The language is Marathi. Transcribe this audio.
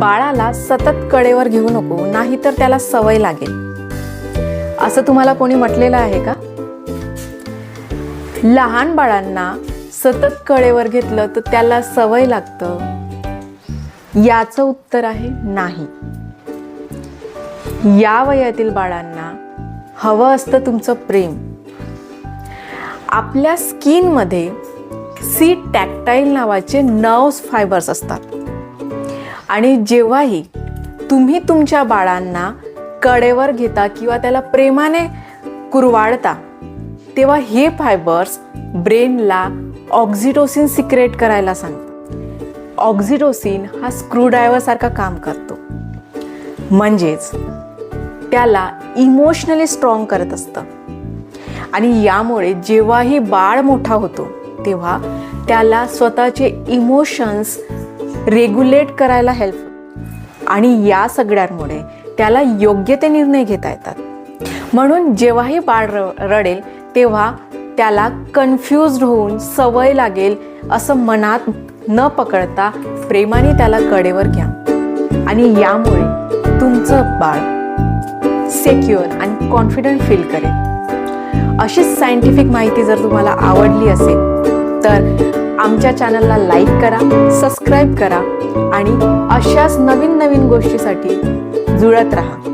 बाळाला सतत कडेवर घेऊ नको, नाहीतर त्याला सवय लागेल, असं तुम्हाला कोणी म्हटलेलं आहे का? लहान बाळांना सतत कडेवर घेतलं तर त्याला सवय लागतं? याचं उत्तर आहे नाही. या वयातील बाळांना हवं असतं तुमचं प्रेम. आपल्या स्किनमध्ये सी टॅक्टाईल नावाचे नर्व्स फायबर्स असतात आणि जेव्हाही तुम्ही तुमच्या बाळांना कडेवर घेता किंवा त्याला प्रेमाने कुरवाळता, तेव्हा हे फायबर्स ब्रेनला ऑक्सिटोसिन सिक्रेट करायला सांगतात. ऑक्सिटोसिन हा स्क्रूड्रायव्हर सारखा काम करतो, म्हणजेच त्याला इमोशनली स्ट्रॉंग करत असतं. आणि यामुळे जेव्हाही बाळ मोठा होतो तेव्हा त्याला स्वतःचे इमोशन्स रेग्युलेट करायला हेल्प होते आणि या सगळ्यांमुळे त्याला योग्य ते निर्णय घेता येतात. म्हणून जेव्हाही बाळ रडेल तेव्हा त्याला कन्फ्यूज्ड होऊन सवय लागेल असं मनात न पकडता प्रेमाने त्याला कडेवर घ्या आणि यामुळे तुमचं बाळ सेक्युअर आणि कॉन्फिडंट फील करेल. अशीच सायंटिफिक माहिती जर तुम्हाला आवडली असेल तर आमच्या चॅनलला लाईक करा, सबस्क्राईब करा आणि अशाच नवीन नवीन गोष्टीसाठी जुळत राहा.